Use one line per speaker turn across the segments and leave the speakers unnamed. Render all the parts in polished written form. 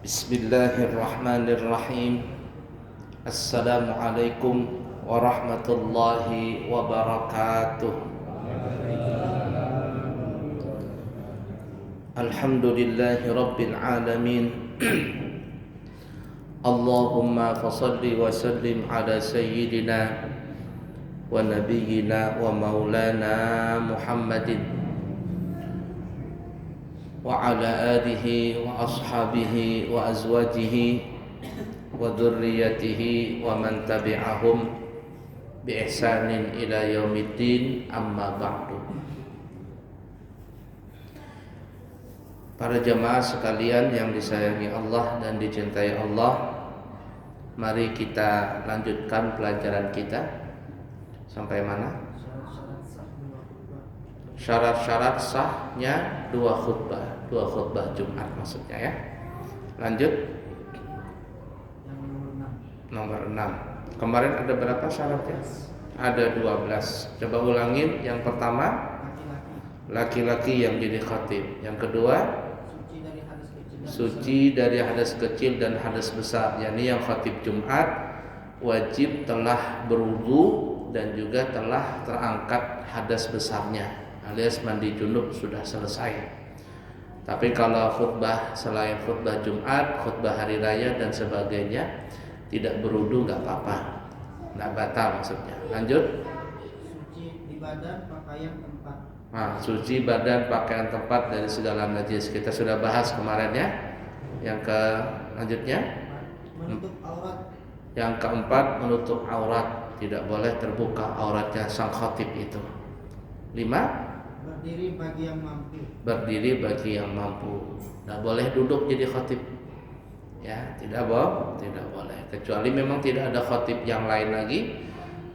Bismillahirrahmanirrahim. Assalamualaikum warahmatullahi wabarakatuh. Alhamdulillahi rabbil alamin. Allahumma fasalli wa sallim ala sayyidina wa nabiyyina wa maulana Muhammadin wa ala alihi wa ashabihi wa azwajihi wa dhurriyyatihi wa man tabi'ahum bi ihsanin ila yaumiddin, amma ba'du. Para jemaah sekalian yang disayangi Allah dan dicintai Allah, mari kita lanjutkan pelajaran kita. Sampai mana? Syarat-syarat sahnya dua khutbah Jumat maksudnya ya. Lanjut. Nomor 6. Kemarin ada berapa syaratnya? Ada 12. Coba ulangin. Yang pertama, laki-laki yang jadi khatib. Yang kedua, suci dari hadas kecil dan hadas besar. Yani yang khatib Jumat wajib telah berwudu dan juga telah terangkat hadas besarnya, alias mandi junub sudah selesai. Tapi kalau khutbah selain khutbah Jumat, khutbah hari raya dan sebagainya, tidak berwudu nggak apa-apa, nggak batal maksudnya. Lanjut.
Suci di badan, pakaian, tempat.
Nah, suci badan, pakaian, tempat dari segala najis. Kita sudah bahas kemarin ya. Yang ke lanjutnya,
Menutup aurat.
yang keempat, menutup aurat. Tidak boleh terbuka auratnya sang khatib itu. 5.
Berdiri bagi yang mampu.
Berdiri bagi yang mampu. Tidak boleh duduk jadi khatib. Ya, tidak boleh. Kecuali memang tidak ada khatib yang lain lagi.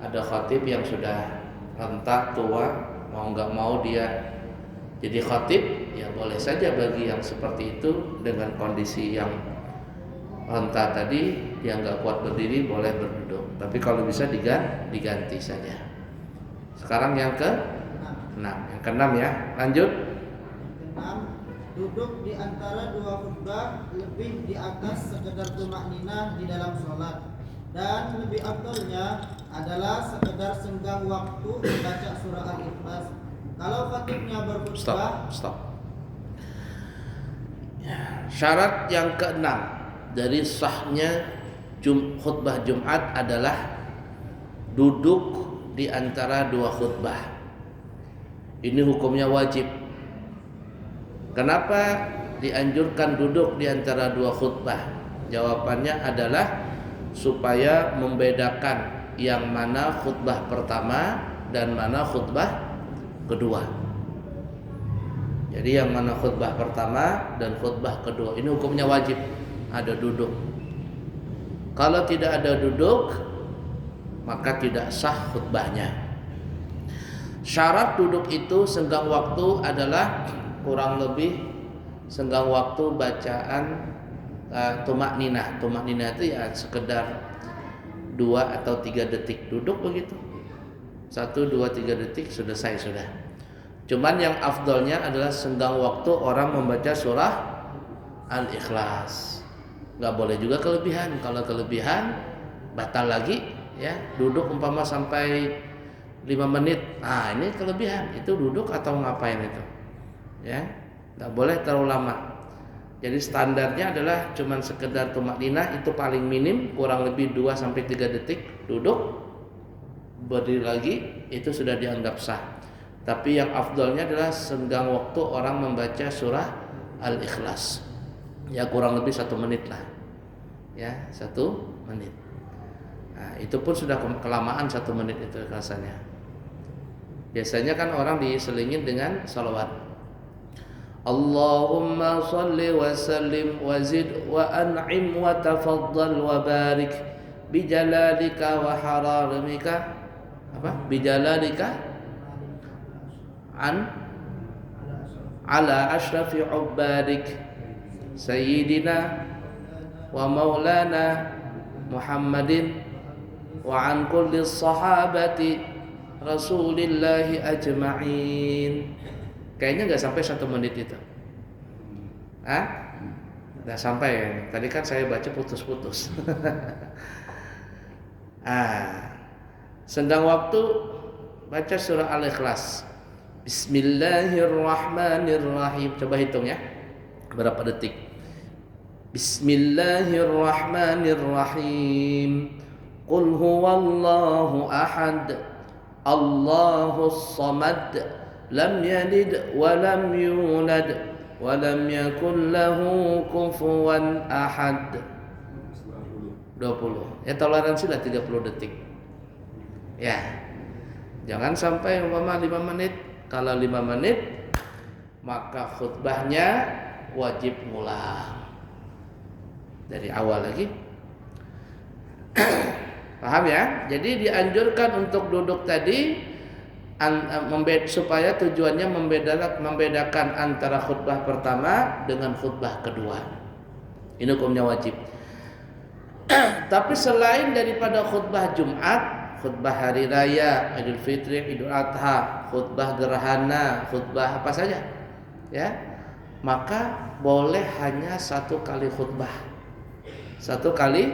Ada khatib yang sudah renta, tua, mau nggak mau dia jadi khatib, ya boleh saja bagi yang seperti itu dengan kondisi yang renta tadi, dia nggak kuat berdiri, boleh berduduk. Tapi kalau bisa diganti saja. Sekarang yang ke-6. Yang ke-6 ya. Lanjut.
Yang ke-6, duduk di antara dua khutbah lebih di atas sekedar tumakninah di dalam sholat, dan lebih afdalnya adalah sekedar senggang waktu membaca surah Al-Ikhlas. Kalau khatibnya berkhutbah.
Stop. Syarat yang ke-6 dari sahnya khutbah Jumat adalah duduk di antara dua khutbah. Ini hukumnya wajib. Kenapa dianjurkan duduk di antara dua khutbah? Jawabannya adalah supaya membedakan yang mana khutbah pertama dan mana khutbah kedua. Jadi yang mana khutbah pertama dan khutbah kedua, ini hukumnya wajib ada duduk. Kalau tidak ada duduk, maka tidak sah khutbahnya. Syarat duduk itu senggang waktu adalah kurang lebih senggang waktu bacaan tumakninah. Tumakninah itu ya sekedar 2 atau 3 detik duduk begitu. 1, 2, 3 detik selesai sudah. Cuman yang afdolnya adalah senggang waktu orang membaca surah Al-Ikhlas. Nggak boleh juga kelebihan. Kalau kelebihan batal lagi ya. Duduk umpama sampai 5 menit. Nah, ini kelebihan. Itu duduk atau ngapain itu? Ya, nggak boleh terlalu lama. Jadi standarnya adalah cuman sekedar tumakninah, itu paling minim, kurang lebih 2 sampai 3 detik duduk, berdiri lagi, itu sudah dianggap sah. Tapi yang afdalnya adalah senggang waktu orang membaca surah Al-Ikhlas. Ya kurang lebih 1 menit lah. Ya, 1 menit. Nah, itu pun sudah kelamaan 1 menit itu rasanya. Biasanya kan orang diselingin dengan salawat. Allahumma salli wa sallim wa zid wa an'im wa tafaddal wa barik bijalalika wa haramika. Apa? Bijalalika ala ashrafi ubbadik sayyidina wa maulana Muhammadin wa an kulli sahabati Rasulillahi ajma'in. Kayaknya nggak sampai 1 menit itu. Udah sampai ya. Tadi kan saya baca putus-putus. Senggang waktu baca surah Al-Ikhlas. Bismillahirrahmanirrahim. Coba hitung ya. Berapa detik? Bismillahirrahmanirrahim. Qul huwallahu ahad. Allahus samad. Lam yalid wa lam yulad. Walam yakul lahu kufuwan ahad. 20. Ya toleransilah 30 detik. Ya. Jangan sampai umpama 5 menit. Kalau 5 menit maka khutbahnya wajib ngulang. Dari awal lagi. Paham ya? Jadi dianjurkan untuk duduk tadi supaya tujuannya membedakan antara khutbah pertama dengan khutbah kedua. Ini hukumnya wajib. Tapi selain daripada khutbah Jumat, khutbah hari raya, Idul Fitri, Idul Adha, khutbah gerhana, khutbah apa saja, ya, maka boleh hanya 1 kali khutbah. 1 kali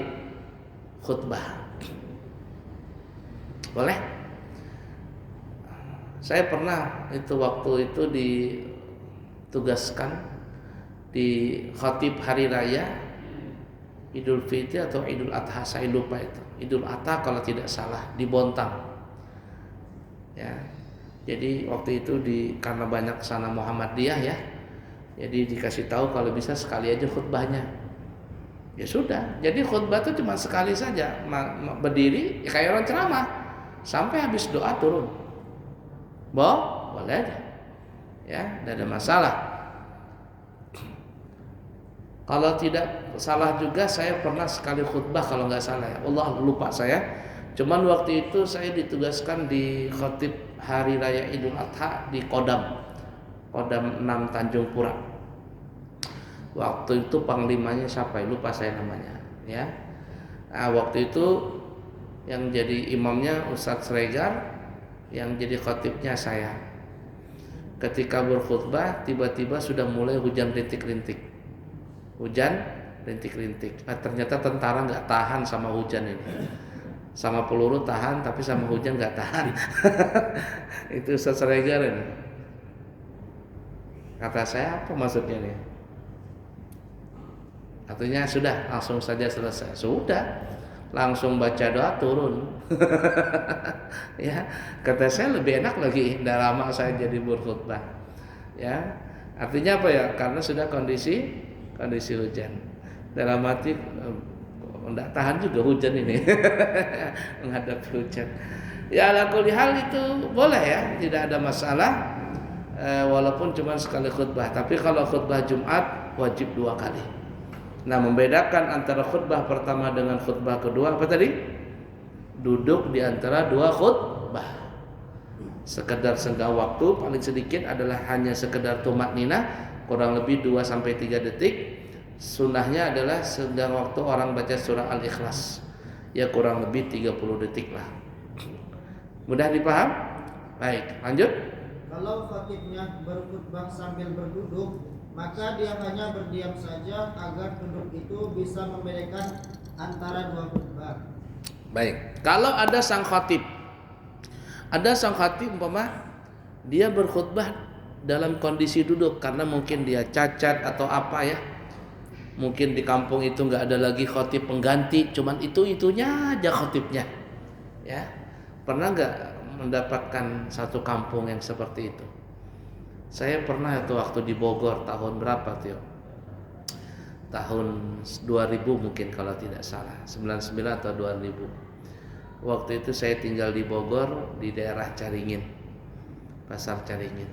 khutbah. Boleh? Saya pernah itu waktu itu ditugaskan di khatib hari raya Idul Fitri atau Idul Adha, saya lupa itu. Idul Adha kalau tidak salah di Bontang. Ya. Jadi waktu itu karena banyak sana Muhammadiyah ya. Jadi dikasih tahu kalau bisa sekali aja khutbahnya. Ya sudah. Jadi khutbah itu cuma sekali saja, berdiri ya kayak orang ceramah sampai habis doa turun. Boleh aja, ya, tidak ada masalah. Kalau tidak salah juga saya pernah sekali khutbah kalau nggak salah ya. Allah lupa saya. Cuman waktu itu saya ditugaskan di khatib hari raya Idul Adha di Kodam 6 Tanjung Pura. Waktu itu panglimanya siapa? Lupa saya namanya. Ya. Nah, waktu itu yang jadi imamnya Ustadz Sregar. Yang jadi khatibnya saya. Ketika berkhutbah tiba-tiba sudah mulai hujan rintik-rintik. Nah, ternyata tentara nggak tahan sama hujan ini. Sama peluru tahan tapi sama hujan nggak tahan. Itu Ustaz Regar ini. Kata saya apa maksudnya nih? Artinya sudah langsung saja selesai. Sudah. Langsung baca doa turun. Ya, kata saya lebih enak lagi, tidak lama saya jadi berkhutbah. Ya, artinya apa ya? Karena sudah kondisi hujan. Dalam arti tidak tahan juga hujan ini. Menghadapi hujan. Ya, ala kulli hal itu boleh ya, tidak ada masalah. Walaupun cuma sekali khutbah. Tapi kalau khutbah Jumat wajib 2 kali. Nah, membedakan antara khutbah pertama dengan khutbah kedua apa tadi? Duduk di antara 2 khutbah. Sekedar senggang waktu paling sedikit adalah hanya sekedar tumakninah, kurang lebih 2 sampai 3 detik. Sunnahnya adalah senggang waktu orang baca surah Al-Ikhlas. Ya kurang lebih 30 detik lah. Mudah dipaham? Baik, lanjut.
Kalau khatibnya berkhutbah sambil berduduk, maka dia hanya berdiam saja agar duduk itu bisa membedakan antara 2 khutbah.
Baik, kalau ada sang khatib umpama dia berkhutbah dalam kondisi duduk karena mungkin dia cacat atau apa ya, mungkin di kampung itu nggak ada lagi khatib pengganti, cuman itunya aja khatibnya, ya. Pernah nggak mendapatkan satu kampung yang seperti itu? Saya pernah itu waktu di Bogor tahun berapa tuh? Tahun 2000 mungkin kalau tidak salah, 99 atau 2000. Waktu itu saya tinggal di Bogor di daerah Caringin, Pasar Caringin.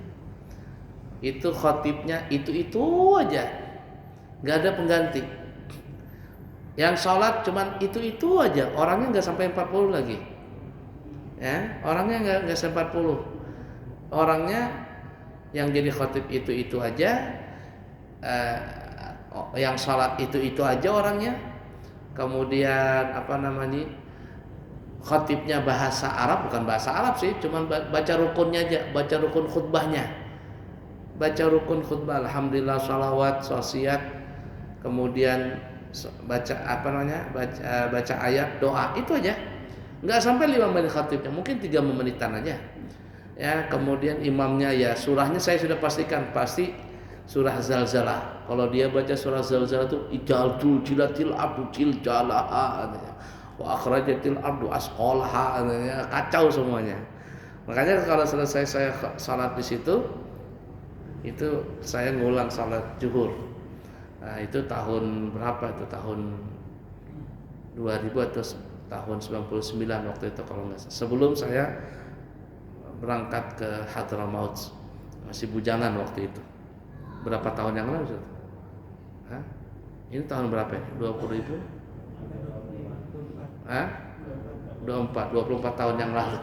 Itu khatibnya itu aja, nggak ada pengganti. Yang sholat cuman itu aja, orangnya nggak sampai 40 lagi. Ya, orangnya nggak sampai 40. Orangnya yang jadi khatib itu aja, yang sholat itu aja orangnya. Kemudian khatibnya bahasa Arab, bukan bahasa Arab sih, cuman baca rukunnya aja, baca rukun khutbahnya, baca rukun khutbah, alhamdulillah, sholawat, sosiat, kemudian baca baca ayat, doa, itu aja. Nggak sampai 5 menit khatibnya, mungkin 3 menitan aja. Ya, kemudian imamnya ya surahnya saya sudah pastikan pasti surah Zalzalah. Kalau dia baca surah Zalzalah itu ijaltul jilatil abdu jiljalaha, wa akhrajatil abdu asqalaha, kacau semuanya. Makanya kalau selesai saya salat di situ, itu saya ngulang salat zuhur. Nah, itu tahun berapa itu? Tahun 2000 atau tahun 99 waktu itu kalau nggak salah. Sebelum saya berangkat ke Hadramaut, masih bujangan waktu itu. Berapa tahun yang lalu? Hah? Ini tahun berapa ya? 20.000? Hah? 24 tahun yang lalu.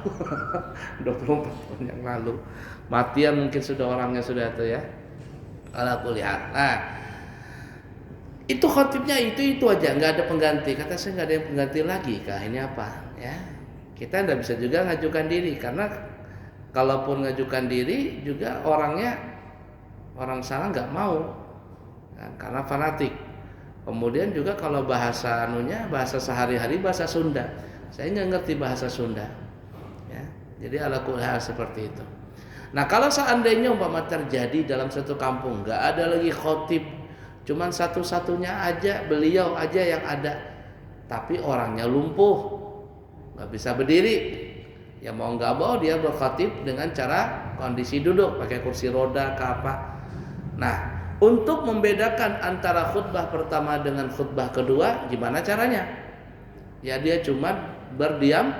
24 tahun yang lalu. Matian mungkin sudah orangnya sudah itu ya. Ala kulli hal. Nah, itu khotibnya itu aja, nggak ada pengganti. Kata saya nggak ada yang pengganti lagi. Kah ini apa? Ya, kita nggak bisa juga ngajukan diri karena kalaupun ngajukan diri juga orang sana nggak mau, ya, karena fanatik. Kemudian juga kalau bahasa bahasa sehari-hari bahasa Sunda, saya nggak ngerti bahasa Sunda, ya. Jadi ala kulli hal seperti itu. Nah kalau seandainya umpama terjadi dalam satu kampung nggak ada lagi khotib, cuman satu-satunya aja beliau aja yang ada, tapi orangnya lumpuh, nggak bisa berdiri. Ya mau nggak mau dia berkhatib dengan cara kondisi duduk, pakai kursi roda ke apa. Nah, untuk membedakan antara khutbah pertama dengan khutbah kedua, gimana caranya? Ya dia cuma berdiam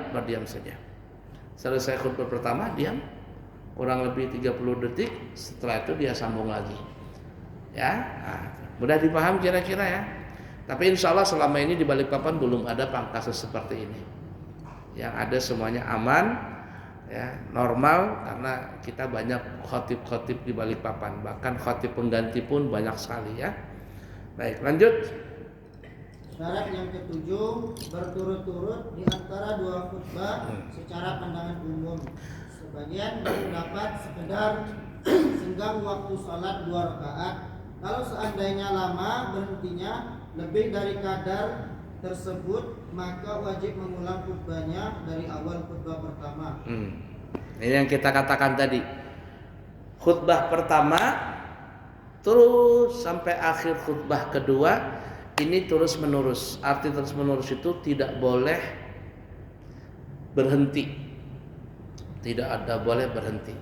saja. Selesai khutbah pertama, diam kurang lebih 30 detik, setelah itu dia sambung lagi. Ya, nah, mudah dipaham kira-kira ya. Tapi insya Allah selama ini di Balikpapan belum ada kasus seperti ini. Yang ada semuanya aman, ya, normal, karena kita banyak khotib-khotib di Balikpapan, bahkan khotib pengganti pun banyak sekali ya. Baik, lanjut.
Syarat yang ketujuh, berturut-turut di antara dua khutbah secara pandangan umum. Sebagian berpendapat sekedar senggang waktu sholat 2 rakaat. Kalau seandainya lama berhentinya lebih dari kadar tersebut, maka wajib mengulang khutbahnya dari awal khutbah pertama.
Ini yang kita katakan tadi. Khutbah pertama terus sampai akhir khutbah kedua, ini terus menerus. Arti terus menerus itu tidak boleh berhenti. Tidak ada boleh berhenti.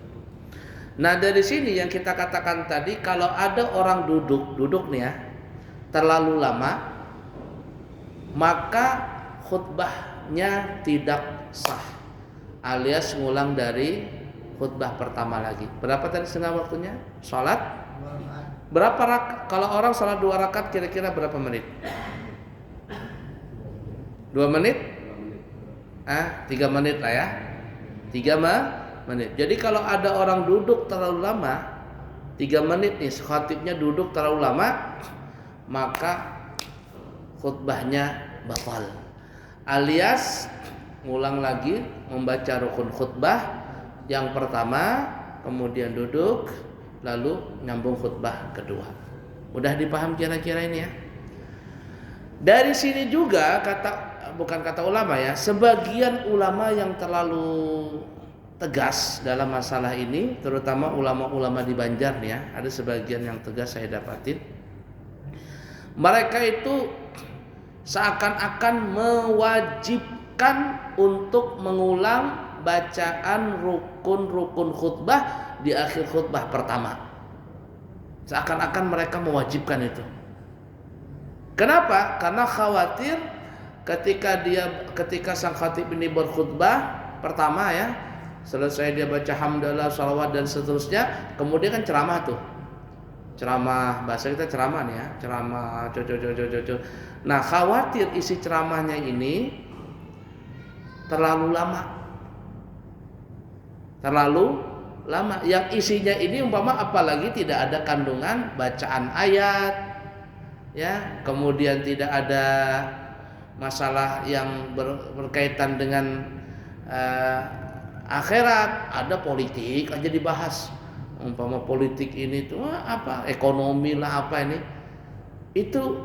Nah dari sini yang kita katakan tadi, kalau ada orang duduk nih ya, terlalu lama, maka khutbahnya tidak sah, alias ngulang dari khutbah pertama lagi. Berapa tadi setengah waktunya? Sholat? Berapa kalau orang sholat 2 rakaat kira-kira berapa menit? 2 menit? 3 menit lah ya. 3 menit. Jadi kalau ada orang duduk terlalu lama, 3 menit nih khatibnya duduk terlalu lama, maka khutbahnya batal, alias ngulang lagi membaca rukun khutbah yang pertama, kemudian duduk, lalu nyambung khutbah kedua. Udah dipaham kira-kira ini ya. Dari sini juga bukan kata ulama ya, sebagian ulama yang terlalu tegas dalam masalah ini, terutama ulama-ulama di Banjar nih ya, ada sebagian yang tegas saya dapatin. Mereka itu seakan-akan mewajibkan untuk mengulang bacaan rukun-rukun khutbah di akhir khutbah pertama. Seakan-akan mereka mewajibkan itu. Kenapa? Karena khawatir ketika sang khatib ini berkhutbah pertama ya, selesai dia baca hamdalah, salawat dan seterusnya, kemudian kan ceramah tuh. Ceramah, bahasa kita ceramah nih ya, ceramah co. Nah, khawatir isi ceramahnya ini terlalu lama. Yang isinya ini umpama apalagi tidak ada kandungan bacaan ayat, ya, kemudian tidak ada masalah yang berkaitan dengan akhirat, ada politik aja dibahas. Umpama politik ini tuh apa, ekonomi lah apa ini, itu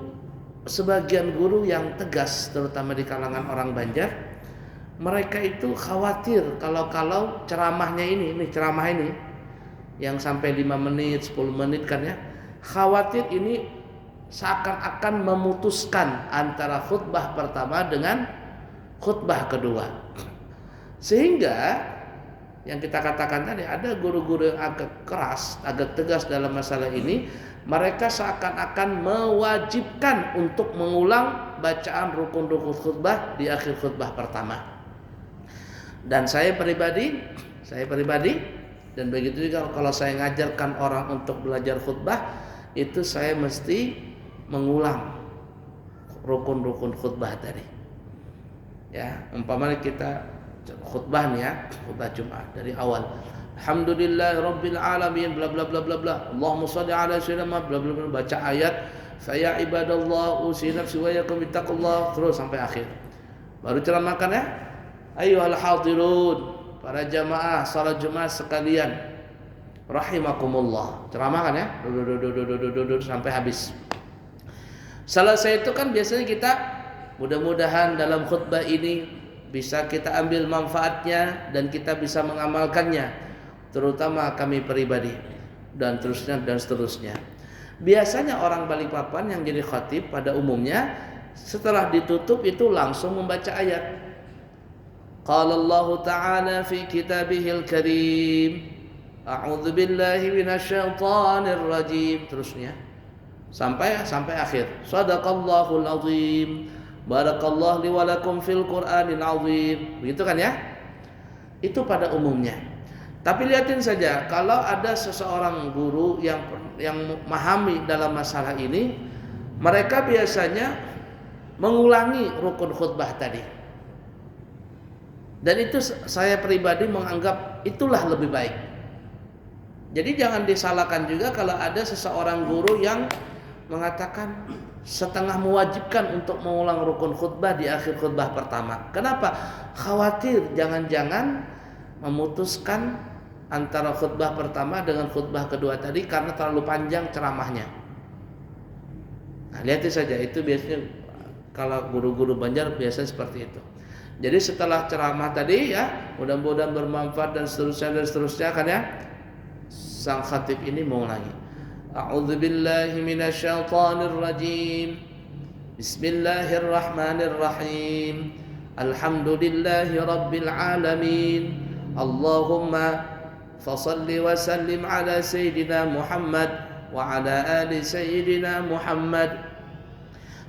sebagian guru yang tegas, terutama di kalangan orang Banjar, mereka itu khawatir kalau ceramahnya ini ceramah ini yang sampai 5 menit 10 menit kan ya, khawatir ini seakan-akan memutuskan antara khutbah pertama dengan khutbah kedua. Sehingga yang kita katakan tadi, ada guru-guru yang agak keras, agak tegas dalam masalah ini. Mereka seakan-akan mewajibkan untuk mengulang bacaan rukun-rukun khutbah di akhir khutbah pertama. Dan saya pribadi dan begitu juga kalau saya ngajarkan orang untuk belajar khutbah, itu saya mesti mengulang rukun-rukun khutbah tadi. Ya, umpamanya kita khutbah nih ya, khutbah Jumat dari awal. Alhamdulillah Rabbil Alamin bla bla bla bla bla. Allahumma shalli ala sayyidina bla bla bla, baca ayat fa ya ibadallah usi nafsi wa yakum bittaqullah terus sampai akhir. Baru ceramahkan ya. Ayyuhal hadirun, para jamaah salat Jumat sekalian. Rahimakumullah. Ceramahkan ya. Sampai habis. Selesai itu kan biasanya kita mudah-mudahan dalam khutbah ini bisa kita ambil manfaatnya dan kita bisa mengamalkannya, terutama kami pribadi dan seterusnya. Biasanya orang Balikpapan yang jadi khatib pada umumnya setelah ditutup itu langsung membaca ayat. Qala Allah Ta'ala fi kitabihil karim, a'udzu billahi minasyaitonir rajim, terusnya sampai akhir. Shadaqallahul azim. Barakallahu li wa lakum fil Qur'anil azim. Begitu kan ya? Itu pada umumnya. Tapi lihatin saja, kalau ada seseorang guru yang memahami dalam masalah ini, mereka biasanya mengulangi rukun khutbah tadi. Dan itu saya pribadi menganggap itulah lebih baik. Jadi jangan disalahkan juga kalau ada seseorang guru yang mengatakan setengah mewajibkan untuk mengulang rukun khutbah di akhir khutbah pertama. Kenapa? Khawatir jangan-jangan memutuskan antara khutbah pertama dengan khutbah kedua tadi karena terlalu panjang ceramahnya. Nah, lihat saja, itu biasanya kalau guru-guru Banjar biasanya seperti itu. Jadi setelah ceramah tadi ya, mudah-mudahan bermanfaat dan seterusnya kan ya, sang khatib ini mengulangi. A'udzu billahi minasyaitonir rajim. Bismillahirrahmanirrahim. Alhamdulillahi rabbil alamin. Allahumma fashalli wa sallim ala sayyidina Muhammad wa ala ali sayyidina Muhammad.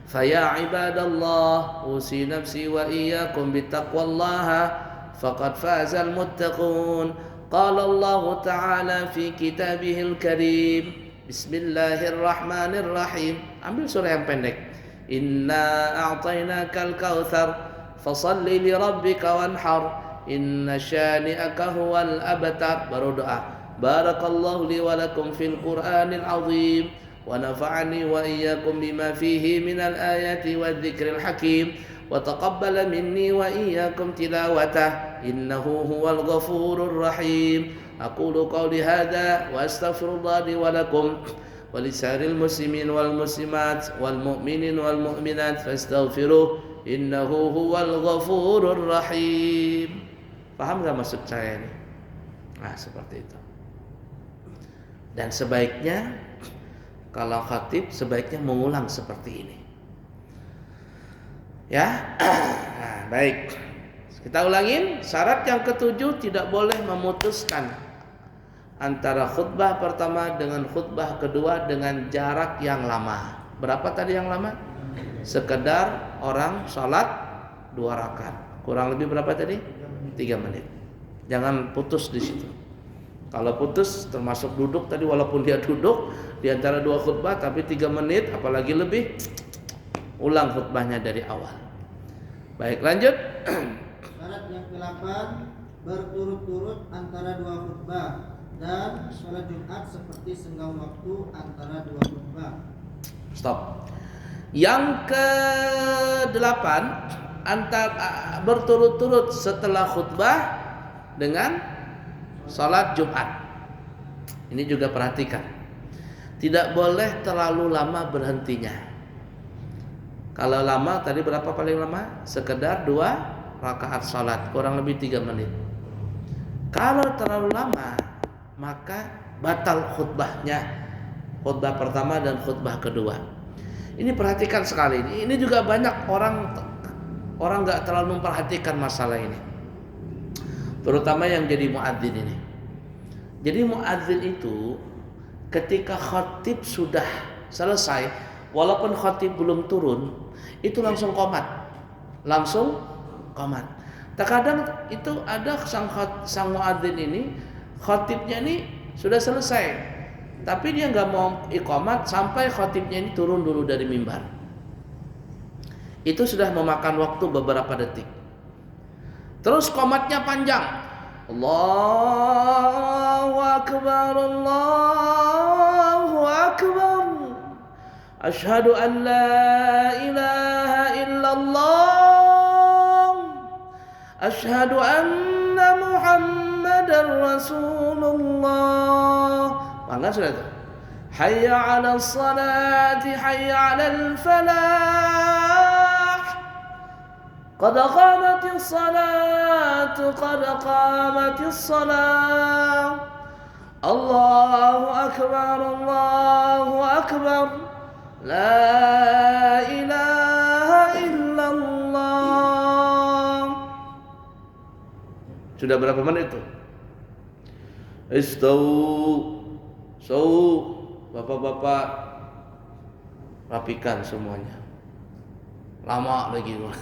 Faya ibadallah usi nafsi wa iyyakum bittaqwallaha faqad fazal muttaqun. Qala Allah Ta'ala fi kitabihil karim. Bismillahirrahmanirrahim. Ambil surah yang pendek. Inna a'tainakal kautsar fashalli li rabbika wanhar. Inna syani'aka huwal abtar. Baru doa. Barakallahu li wa lakum fil Qur'anil azim. Wa nafa'ani wa iyyakum bima fihi minal ayati wadh-dhikril hakim. Wa taqabbala minni wa iyyakum tilawatah. Innahu huwal ghafurur rahim. Aqulu qawli hadza wa astaghfirullah li wa lakum wa lisa'iril muslimin wal muslimat wal mu'minin wal mu'minat fastaghfiruh innahu huwal ghafurur rahim. Paham enggak maksud saya ini? Nah, seperti itu. Dan sebaiknya kalau khatib sebaiknya mengulang seperti ini. Ya. Nah, baik. Kita ulangin, syarat yang ketujuh, tidak boleh memutuskan antara khutbah pertama dengan khutbah kedua dengan jarak yang lama. Berapa tadi yang lama? Sekedar orang sholat 2 rakaat. Kurang lebih berapa tadi? 3 menit. Jangan putus di situ. Kalau putus termasuk duduk tadi, walaupun dia duduk di antara 2 khutbah tapi 3 menit apalagi lebih, ulang khutbahnya dari awal. Baik, lanjut.
Syarat yang ke-8, berturut-turut antara 2 khutbah dan sholat Jumat seperti senggang waktu antara 2 khutbah.
Stop. Yang ke-8, berturut-turut setelah khutbah dengan sholat Jumat. Ini juga perhatikan. Tidak boleh terlalu lama berhentinya. Kalau lama tadi berapa paling lama? Sekedar 2 rakaat salat, kurang lebih 3 menit. Kalau terlalu lama, maka batal khutbahnya, khutbah pertama dan khutbah kedua. Ini perhatikan sekali. Ini juga banyak orang nggak terlalu memperhatikan masalah ini, terutama yang jadi muadzin ini. Jadi muadzin itu ketika khatib sudah selesai, walaupun khatib belum turun, itu langsung qomat. Terkadang itu ada sang muadzin ini, khatibnya ini sudah selesai, tapi dia nggak mau iqamat sampai khatibnya ini turun dulu dari mimbar. Itu sudah memakan waktu beberapa detik. Terus qomatnya panjang. Allahu akbar, Allahu akbar. Asyhadu an la ilaha illallah. Asyhadu anna Muhammadar Rasulullah. Maka sudah itu. Hayya 'alas salati, hayya 'alal falah. Qad qamatis salatu, qad qamatis salah. Allahu akbar, Allahu akbar. La ilaha illallah. Sudah berapa menit itu? Istau. Bapak-bapak rapikan semuanya. Lama lagi gua.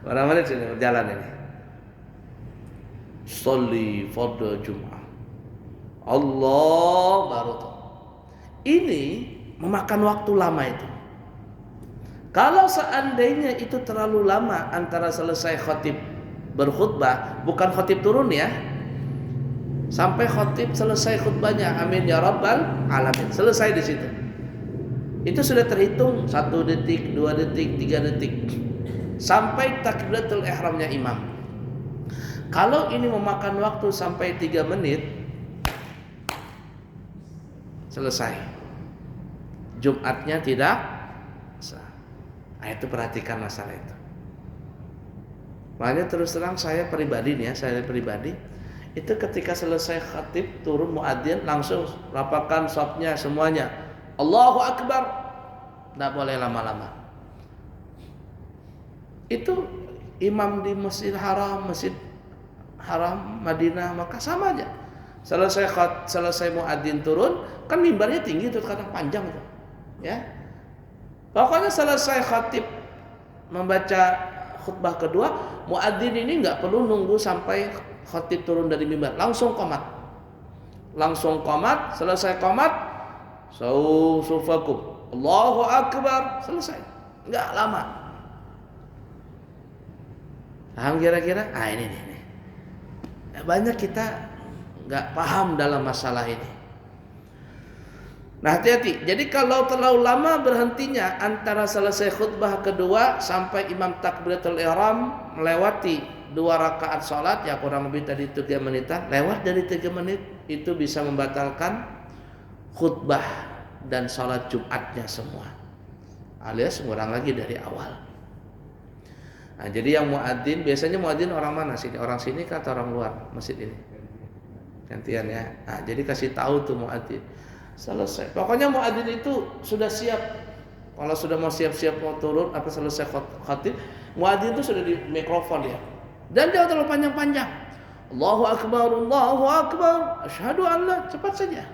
Berapa menit sudah berjalan ini? Sholli fardhu Jum'ah. Allah baru tuh. Ini memakan waktu lama itu. Kalau seandainya itu terlalu lama antara selesai khatib berkhutbah, bukan khatib turun ya, sampai khatib selesai khutbahnya, amin ya rabbal alamin, selesai di situ. Itu sudah terhitung 1 detik, 2 detik, 3 detik, sampai takbiratul ihramnya imam. Kalau ini memakan waktu sampai 3 menit, selesai. Jumatnya tidak sah. Nah, itu perhatikan masalah itu. Makanya terus terang saya pribadi itu ketika selesai khatib turun muadzin langsung rapatkan shafnya semuanya. Allahu akbar. Tidak boleh lama-lama. Itu imam di Masjid Haram Madinah, maka sama aja. Selesai muadzin turun, kan mimbarnya tinggi itu, kadang panjang itu. Ya. Pokoknya selesai khatib membaca khutbah kedua, muadzin ini nggak perlu nunggu sampai khatib turun dari mimbar, langsung qomat. Selesai qomat, sufakum, Allahu akbar, selesai. Nggak lama. Paham kira-kira? Ini. Banyak kita nggak paham dalam masalah ini. Nah, hati-hati. Jadi kalau terlalu lama berhentinya antara selesai khutbah kedua sampai imam takbiratul ihram melewati 2 rakaat salat, ya kurang lebih tadi 3 menitan, lewat dari 3 menit itu bisa membatalkan khutbah dan salat Jumatnya semua. Alias ngurang lagi dari awal. Nah, jadi yang muadzin, biasanya muadzin orang mana sini? Orang sini atau orang luar masjid ini? Gantian ya. Nah, jadi kasih tahu tuh muadzin. Selesai. Pokoknya muadzin itu sudah siap. Kalau sudah mau siap-siap mau turun atau selesai khatib, muadzin itu sudah di mikrofon dia. Dan dia terlalu panjang-panjang. Allahu akbar, Allahu akbar. Asyhadu an la, cepat saja.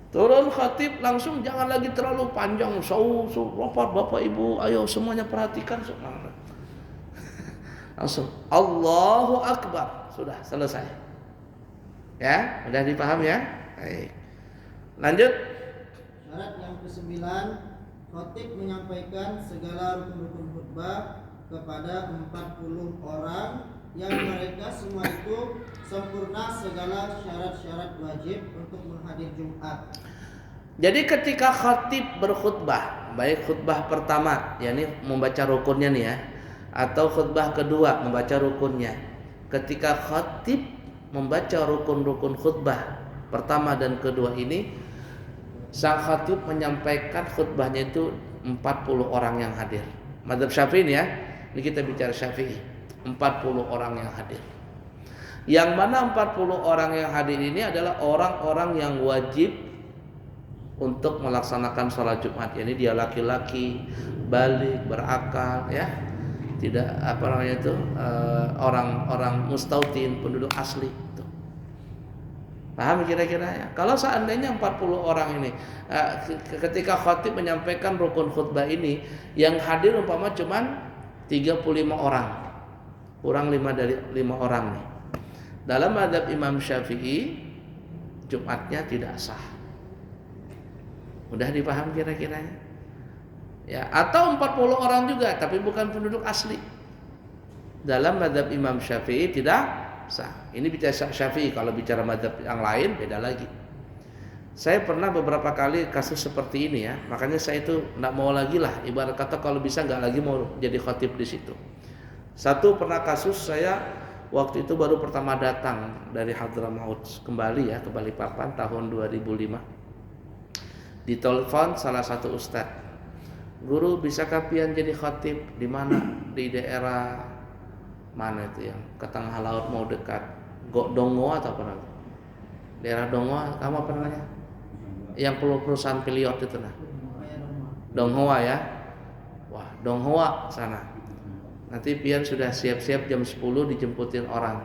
Turun khatib langsung, jangan lagi terlalu panjang. Rapat Bapak Ibu, ayo semuanya perhatikan. Langsung Allahu akbar, sudah selesai. Ya, sudah dipaham ya? Baik. Lanjut.
Syarat yang ke-9, khatib menyampaikan segala rukun-rukun khutbah kepada 40 orang yang mereka semua itu sempurna segala syarat-syarat wajib untuk menghadiri Jumat.
Jadi ketika khatib berkhutbah, baik khutbah pertama, yakni membaca rukunnya nih ya, atau khutbah kedua membaca rukunnya. Ketika khatib membaca rukun-rukun khutbah pertama dan kedua ini, sang khatib menyampaikan khutbahnya itu 40 orang yang hadir. Mazhab Syafi'i ini ya. Ini kita bicara Syafi'i. 40 orang yang hadir. Yang mana 40 orang yang hadir ini adalah orang-orang yang wajib untuk melaksanakan sholat Jumat. Jadi dia laki-laki, balik, berakal, ya, tidak orang-orang mustautin, penduduk asli. Tuh. Paham kira-kira ya? Kalau seandainya 40 orang ini, ketika khatib menyampaikan rukun khutbah ini, yang hadir umpama cuman 35 orang, kurang 5 dari 5 orang nih. Dalam mazhab Imam Syafi'i, Jumatnya tidak sah. Udah dipaham kira-kira ya? Ya, atau 40 orang juga tapi bukan penduduk asli. Dalam mazhab Imam Syafi'i tidak sah. Ini bicara Syafi'i, kalau bicara mazhab yang lain beda lagi. Saya pernah beberapa kali kasus seperti ini ya. Makanya saya itu enggak mau lagi lah, ibarat kata kalau bisa enggak lagi mau jadi khatib di situ. Satu pernah kasus saya waktu itu baru pertama datang dari Hadramaut kembali ya ke Balikpapan tahun 2005. Ditelepon salah satu ustadz, guru bisakah pian jadi khatib di mana, di daerah mana itu yang ke tengah laut mau dekat Dongoa atau apa namanya, daerah Dongoa, kamu apa namanya, yang perusahaan Piliot itu nah, Dongoa ya, wah Dongoa sana. Nanti pian sudah siap-siap jam 10 dijemputin orang,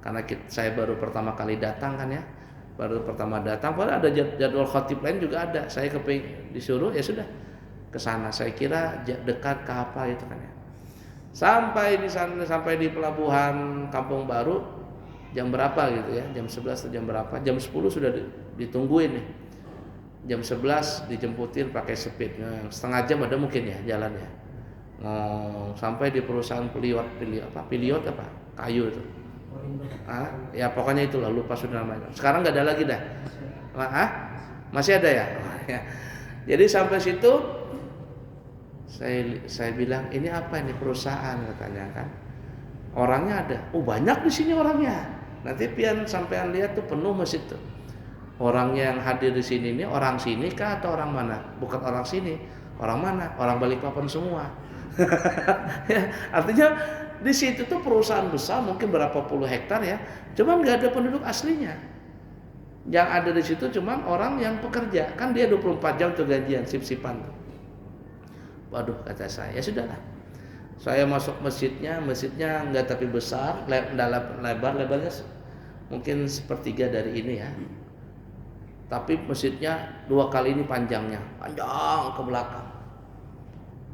karena saya baru pertama kali datang kan ya. Baru pertama datang, padahal ada jadwal khatib lain juga ada. Saya kepingin disuruh, ya sudah ke sana. Saya kira dekat ke apa itu kan ya. Sampai di sana, sampai di pelabuhan Kampung Baru jam berapa gitu ya? Jam 11 atau jam berapa? Jam 10 sudah ditungguin nih. Jam 11 dijemputin pakai speed. Nah, setengah jam ada mungkin ya jalannya. Sampai di perusahaan Piliot apa? Kayu itu. Ya pokoknya itulah, lupa sudah namanya. Sekarang nggak ada lagi dah. Masih ada ya? Jadi sampai situ saya bilang, ini apa ini perusahaan katanya kan? Orangnya ada. Oh banyak di sini orangnya. Nanti pian sampean lihat tuh penuh masjid tuh. Orang yang hadir di sini ini orang sini kah atau orang mana? Bukan orang sini. Orang mana? Orang Balikpapan semua. Ya, artinya di situ tuh perusahaan besar mungkin berapa puluh hektar ya, cuman nggak ada penduduk aslinya. Yang ada di situ cuman orang yang pekerja, kan dia 24 jam tuh gajian sip-sipan tuh. Waduh kata saya, ya sudahlah. Saya masuk masjidnya nggak tapi besar, lebarnya mungkin sepertiga dari ini ya. Tapi masjidnya 2 kali ini panjang ke belakang.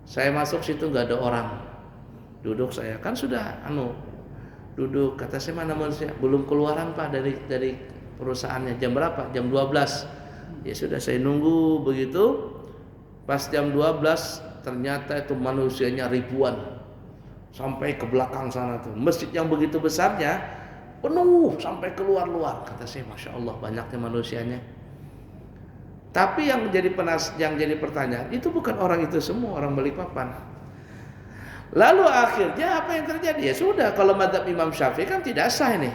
Saya masuk situ nggak ada orang. Duduk saya kan sudah duduk, kata saya mana manusia, belum keluaran Pak dari perusahaannya. Jam berapa? Jam 12. Ya sudah saya nunggu begitu. Pas jam 12 ternyata itu manusianya ribuan. Sampai ke belakang sana tuh. Masjid yang begitu besarnya penuh sampai keluar-luar. Kata saya, Masya Allah banyaknya manusianya. Tapi yang jadi pertanyaan itu bukan orang itu semua, orang Balikpapan. Lalu akhirnya apa yang terjadi? Ya sudah, kalau mazhab Imam Syafi'i kan tidak sah ini.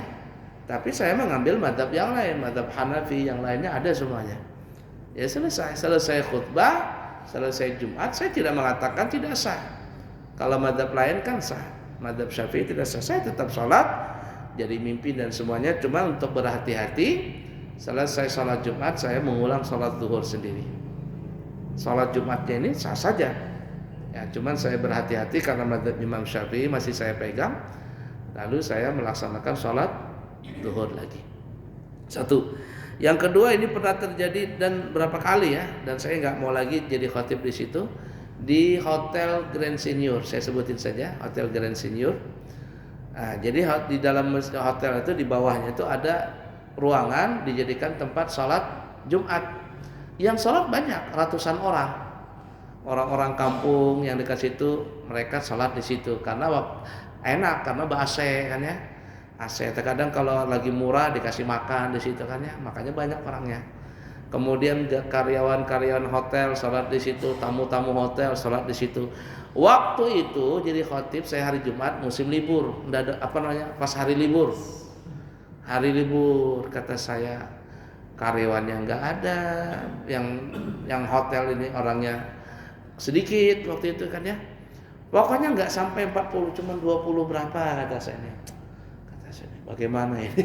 Tapi saya mengambil mazhab yang lain, mazhab Hanafi, yang lainnya ada semuanya. Ya selesai khutbah, selesai Jumat, saya tidak mengatakan tidak sah. Kalau mazhab lain kan sah, mazhab Syafi'i tidak sah. Saya tetap sholat, jadi mimpin dan semuanya. Cuma untuk berhati-hati, selesai sholat Jumat saya mengulang sholat zuhur sendiri. Sholat Jumatnya ini sah saja. Ya, cuman saya berhati-hati karena mazhab Imam Syafi'i masih saya pegang. Lalu saya melaksanakan sholat zuhur lagi. Satu. Yang kedua, ini pernah terjadi dan berapa kali ya, dan saya nggak mau lagi jadi khatib di situ, di Hotel Grand Senior. Saya sebutin saja Hotel Grand Senior. Nah, jadi di dalam hotel itu di bawahnya itu ada ruangan dijadikan tempat sholat Jumat. Yang sholat banyak, ratusan orang. Orang-orang kampung yang dekat situ mereka sholat di situ karena enak, karena AC kan ya. AC terkadang kalau lagi murah dikasih makan di situ kan ya, makanya banyak orangnya. Kemudian karyawan-karyawan hotel sholat di situ, tamu-tamu hotel sholat di situ. Waktu itu jadi khatib saya hari Jumat musim libur, enggak ada pas hari libur. Hari libur kata saya, karyawannya enggak ada, yang hotel ini orangnya sedikit waktu itu kan ya. Pokoknya nggak sampai 40, cuma 20 berapa kata saya ini. Kata saya ini, bagaimana ini?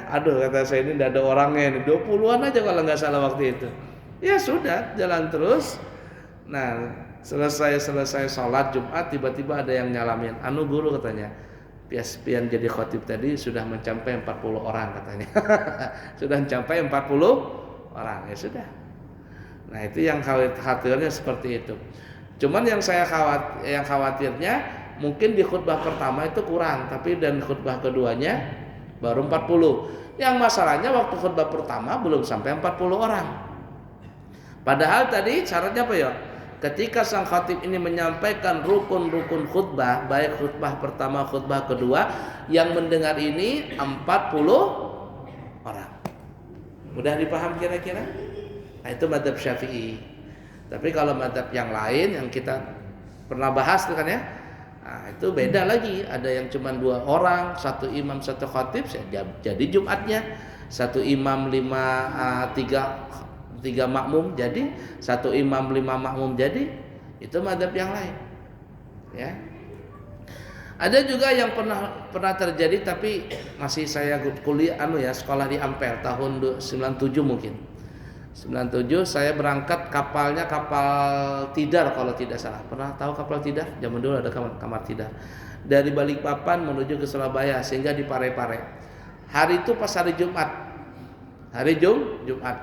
Aduh, kata saya ini tidak ada orangnya ini. 20-an aja kalau nggak salah waktu itu. Ya sudah, jalan terus. Nah, selesai sholat Jumat, tiba-tiba ada yang nyalamin. Anu guru katanya, pian jadi khotib tadi sudah mencapai 40 orang katanya. Sudah mencapai 40 orang, ya sudah. Nah itu yang khawatirnya seperti itu. Cuman yang khawatirnya mungkin di khutbah pertama itu kurang, tapi dan khutbah keduanya baru 40. Yang masalahnya waktu khutbah pertama belum sampai 40 orang. Padahal tadi syaratnya apa ya? Ketika sang khatib ini menyampaikan rukun-rukun khutbah, baik khutbah pertama, khutbah kedua, yang mendengar ini 40 orang. Mudah dipaham kira-kira? Nah itu madzhab Syafi'i. Tapi kalau madzhab yang lain yang kita pernah bahas tuh kan ya, nah, itu beda lagi. Ada yang cuma 2 orang, 1 imam 1 khatib, jadi Jumatnya 1 imam 3 makmum jadi, 1 imam 5 makmum jadi. Itu madzhab yang lain. Ya. Ada juga yang pernah terjadi tapi masih saya kuliah sekolah di Ampel tahun 97 mungkin. 97 saya berangkat kapal Tidar kalau tidak salah. Pernah tahu kapal Tidar? Zaman dulu ada kamar Tidar. Dari Balikpapan menuju ke Surabaya sehingga di Pare-Pare. Hari itu pas hari Jumat. Hari Jumat.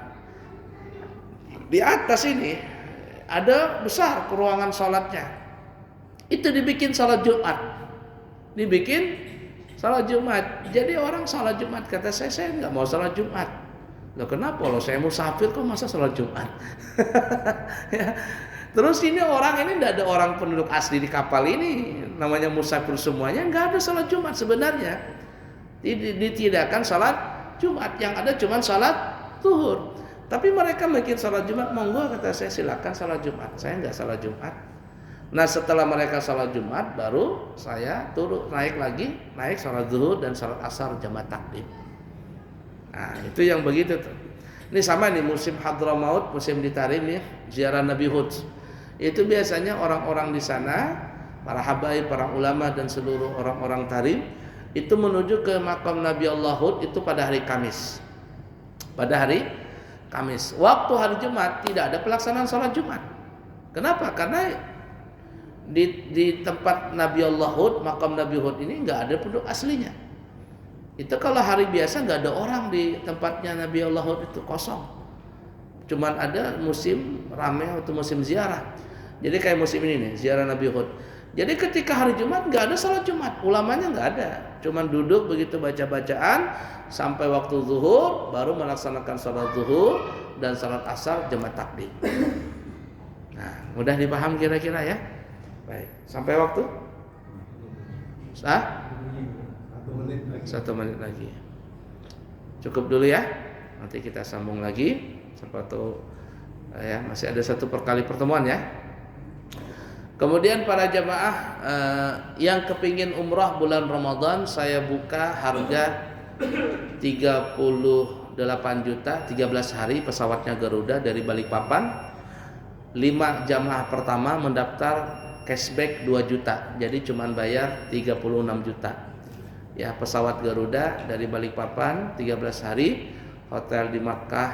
Di atas ini ada besar ruangan sholatnya. Itu dibikin sholat Jumat. Jadi orang sholat Jumat, kata saya nggak mau sholat Jumat. Loh kenapa? Loh saya musafir kok masa sholat Jumat? Ya. Terus ini orang ini tidak ada orang penduduk asli di kapal ini, namanya musafir semuanya, nggak ada sholat Jumat sebenarnya. Ditidakkan sholat Jumat, yang ada cuma sholat zuhur. Tapi mereka bikin sholat Jumat, monggo kata saya silakan sholat Jumat. Saya nggak sholat Jumat. Nah setelah mereka sholat Jumat, baru saya naik sholat zuhur dan sholat asar jamaah takdim. Nah itu yang begitu tuh. Ini sama nih musim Hadramaut, musim di Tarim nih, ziarah Nabi Hud. Itu biasanya orang-orang di sana, para habaib, para ulama dan seluruh orang-orang Tarim itu menuju ke makam Nabi Allah Hud itu pada hari Kamis. Waktu hari Jumat tidak ada pelaksanaan sholat Jumat. Kenapa? Karena di tempat Nabi Allah Hud, makam Nabi Hud ini nggak ada penduduk aslinya. Itu kalau hari biasa nggak ada orang di tempatnya Nabi Allah Hud, itu kosong. Cuman ada musim ramai atau musim ziarah. Jadi kayak musim ini nih, ziarah Nabi Hud. Jadi ketika hari Jumat nggak ada salat Jumat, ulamanya nggak ada. Cuman duduk begitu baca-bacaan sampai waktu zuhur, baru melaksanakan salat zuhur dan salat asar jamaah takdim. Nah, mudah dipaham kira-kira ya. Baik, sampai waktu? 1 menit lagi. Cukup dulu ya. Nanti kita sambung lagi. Ya, masih ada 1 kali pertemuan ya. Kemudian para jamaah yang kepingin umrah bulan Ramadan, saya buka harga 38 juta, 13 hari pesawatnya Garuda dari Balikpapan. 5 jamaah pertama mendaftar cashback 2 juta. Jadi cuman bayar 36 juta. Ya, pesawat Garuda dari Balikpapan 13 hari, hotel di Makkah,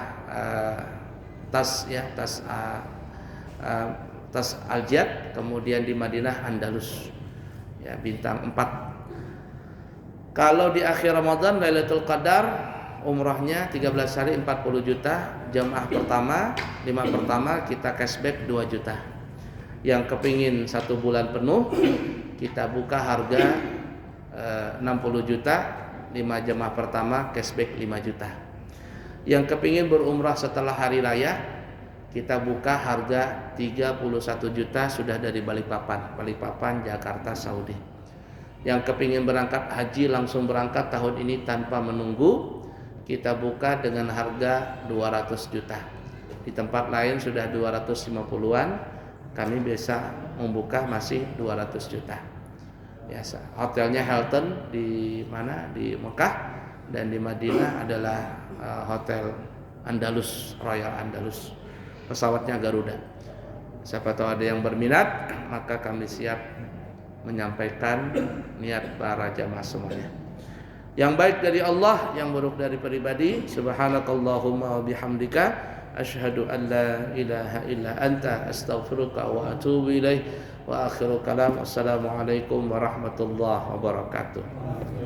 Tas Al-Jad, kemudian di Madinah Andalus. Ya, bintang 4. Kalau di akhir Ramadan Lailatul Qadar umrahnya 13 hari 40 juta, jamaah pertama 5 pertama kita cashback 2 juta. Yang kepingin 1 bulan penuh kita buka harga 60 juta, 5 jamaah pertama cashback 5 juta. Yang kepingin berumrah setelah hari raya kita buka harga 31 juta sudah dari Balikpapan, Jakarta, Saudi. Yang kepingin berangkat haji langsung berangkat tahun ini tanpa menunggu, kita buka dengan harga 200 juta. Di tempat lain sudah 250-an, kami bisa membuka masih 200 juta. Biasa. Hotelnya Hilton di mana? Di Mekah, dan di Madinah adalah Hotel Andalus, Royal Andalus. pesawatnya Garuda. Siapa tahu ada yang berminat, maka kami siap menyampaikan niat para jamaah semuanya. Yang baik dari Allah, yang buruk dari pribadi. Subhanakallahumma wa bihamdika asyhadu an la ilaha illa anta astaghfiruka wa atubu ilaih. Wa akhiru kalam, assalamualaikum warahmatullahi wabarakatuh.